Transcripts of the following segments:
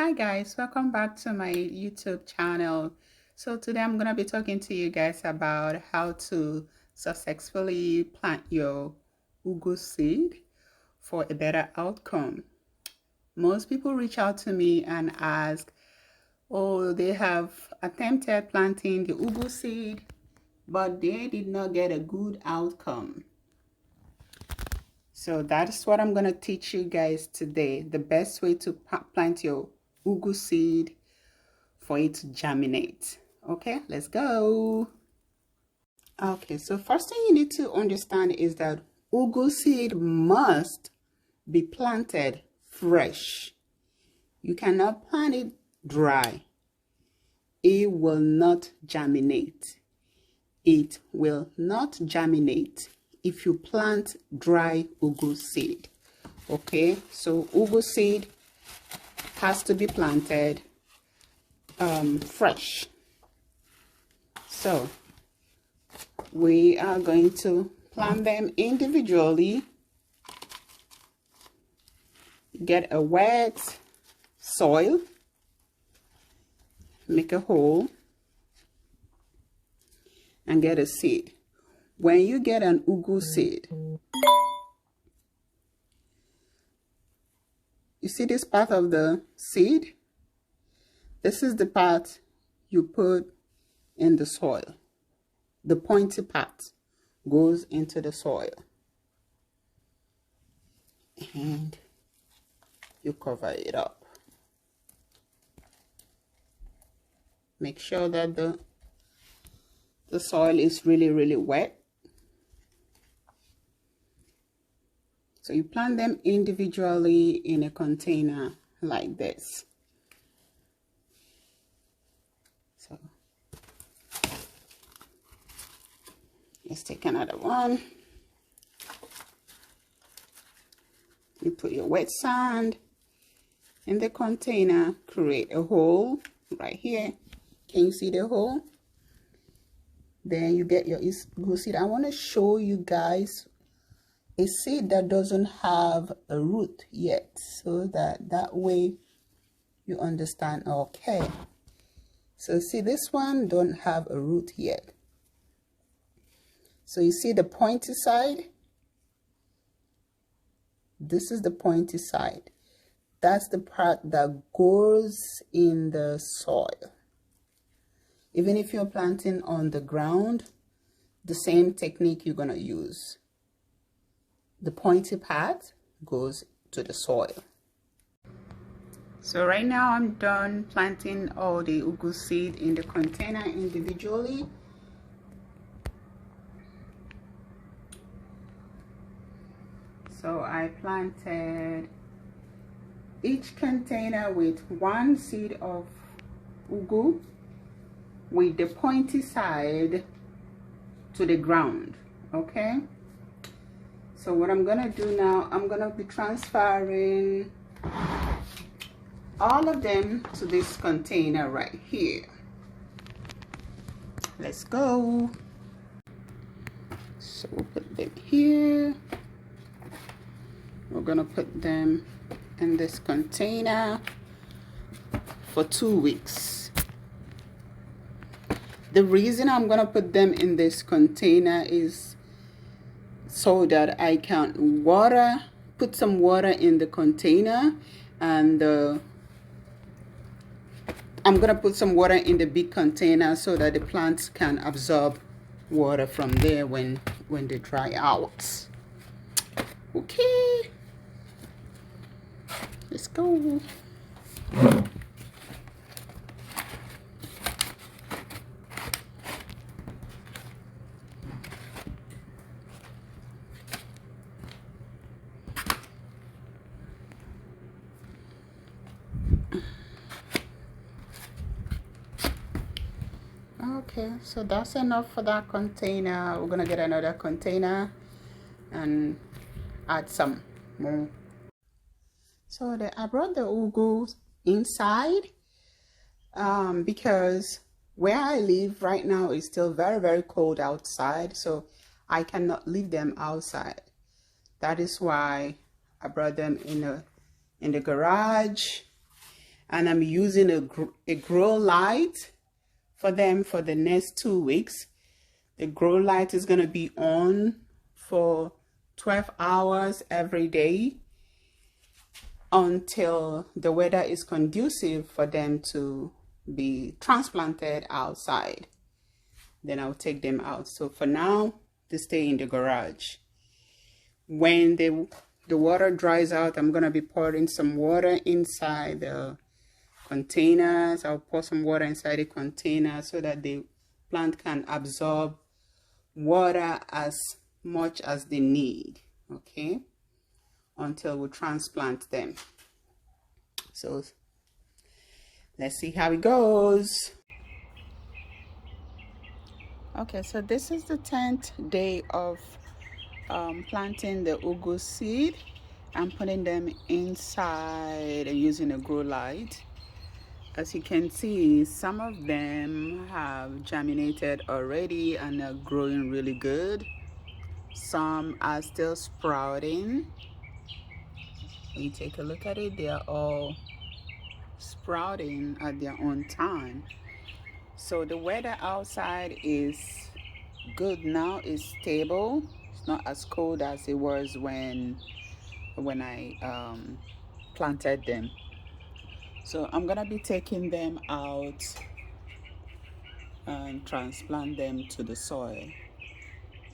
Hi guys, welcome back to my YouTube channel. So today I'm going to be talking to you guys about how to successfully plant your ugu seed for a better outcome. Most people reach out to me and ask, oh, they have attempted planting the ugu seed, but they did not get a good outcome. So that's what I'm going to teach you guys today, the best way to plant your ugu seed for it to germinate. Okay, let's go. Okay, so first thing you need to understand is that ugu seed must be planted fresh. You cannot plant it dry. It will not germinate. It will not germinate if you plant dry ugu seed. Okay, so ugu seed has to be planted fresh. So we are going to plant them individually. Get a wet soil, make a hole, and get a seed. When you get an ugu seed, you see this part of the seed? This is the part you put in the soil. The pointy part goes into the soil. And you cover it up. Make sure that the soil is really wet. So you plant them individually in a container like this. So let's take another one. You put your wet sand in the container, create a hole right here. Can you see the hole? Then you get your ugu seed. I want to show you guys a seed that doesn't have a root yet, so that way you understand. Okay, so see, this one don't have a root yet. So you see the pointy side? This is the pointy side. That's the part that goes in the soil. Even if you're planting on the ground, the same technique you're going to use. The pointy part goes to the soil. So right now I'm done planting all the ugu seed in the container individually. So I planted each container with one seed of ugu with the pointy side to the ground. Okay, so what I'm gonna do now, I'm gonna be transferring all of them to this container right here. Let's go. So we'll put them here. We're gonna put them in this container for 2 weeks. The reason I'm gonna put them in this container is so that I can put some water in the container, and I'm gonna put some water in the big container so that the plants can absorb water from there when they dry out. Okay, let's go. Okay, so that's enough for that container. We're gonna get another container and add some more. So I brought the ugu inside because where I live right now is still very cold outside, so I cannot leave them outside. That is why I brought them in the garage, and I'm using a grow light for them for the next 2 weeks. The grow light is going to be on for 12 hours every day until the weather is conducive for them to be transplanted outside. Then I'll take them out. So for now, they stay in the garage. When the water dries out, I'm going to be pouring some water inside the containers. I'll pour some water inside the container so that the plant can absorb water as much as they need, okay, until we transplant them. So let's see how it goes. Okay, so this is the 10th day of planting the ugu seed. I'm putting them inside and using a grow light. As you can see, some of them have germinated already and are growing really good. Some are still sprouting. When you take a look at it, they are all sprouting at their own time. So the weather outside is good now. It's stable. It's not as cold as it was when I planted them. So I'm gonna be taking them out and transplant them to the soil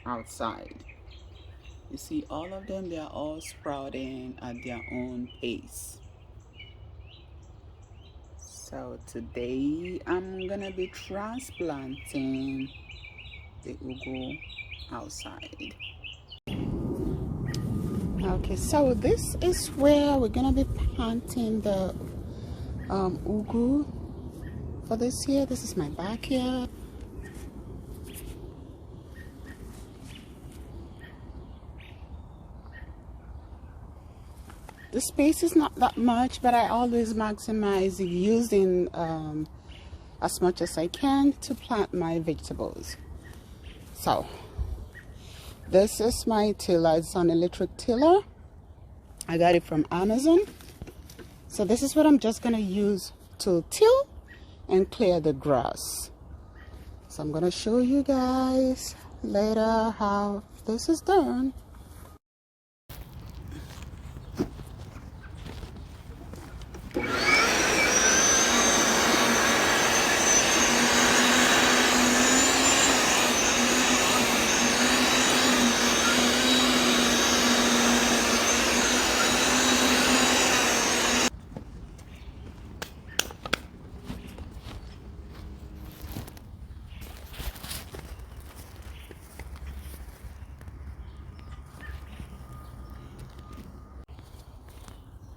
outside. You see all of them, they are all sprouting at their own pace. So today I'm gonna be transplanting the ugu outside. Okay, so this is where we're gonna be planting the ugu for this year. This is my backyard. The space is not that much, but I always maximize using as much as I can to plant my vegetables. So this is my tiller. It's an electric tiller. I got it from Amazon. So this is what I'm just gonna use to till and clear the grass. So I'm gonna show you guys later how this is done.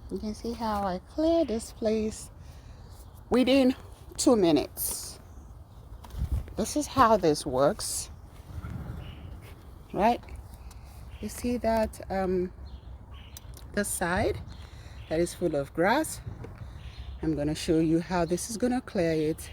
You can see how I clear this place within 2 minutes. This is how this works, right? You see that the side that is full of grass. I'm gonna show you how this is gonna clear it.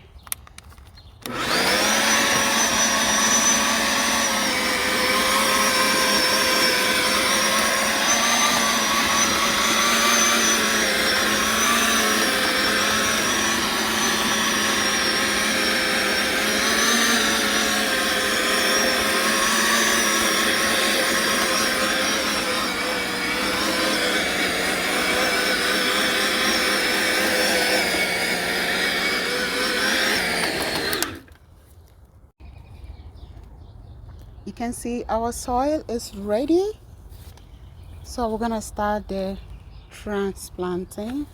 You can see our soil is ready. So we're gonna start the transplanting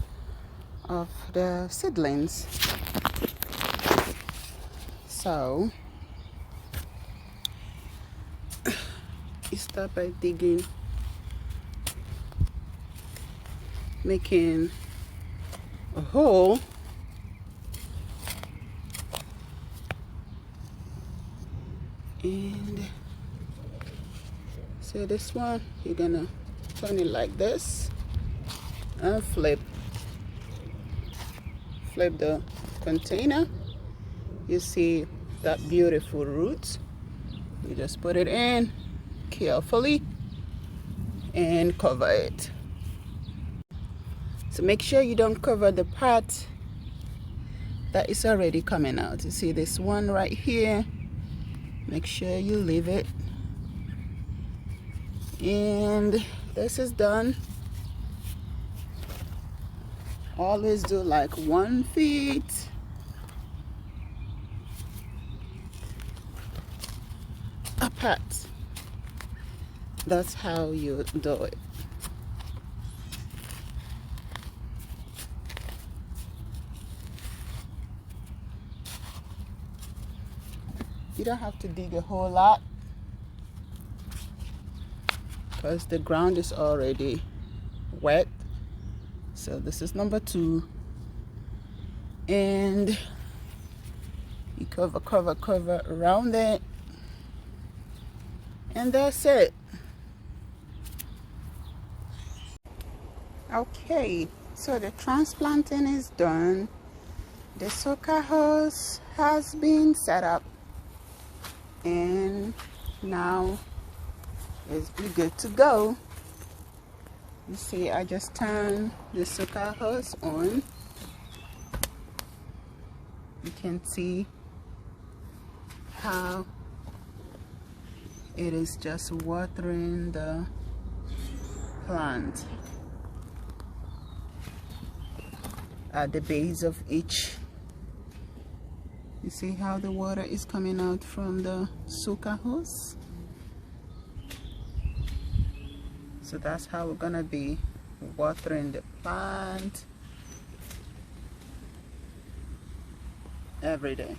of the seedlings. So you start by digging, making a hole and so this one you're gonna turn it like this and flip the container. You see that beautiful root. You just put it in carefully and cover it. So make sure you don't cover the part that is already coming out. You see this one right here, make sure you leave it. And this is done. Always do like 1 feet apart. That's how you do it. You don't have to dig a whole lot because the ground is already wet. So this is number 2, and you cover around it, and that's it. Okay, so the transplanting is done. The sucker hose has been set up, and now it's good to go. You see, I just turned the sucker hose on. You can see how it is just watering the plant at the base of each. You see how the water is coming out from the sucker hose? So that's how we're gonna be watering the plant every day.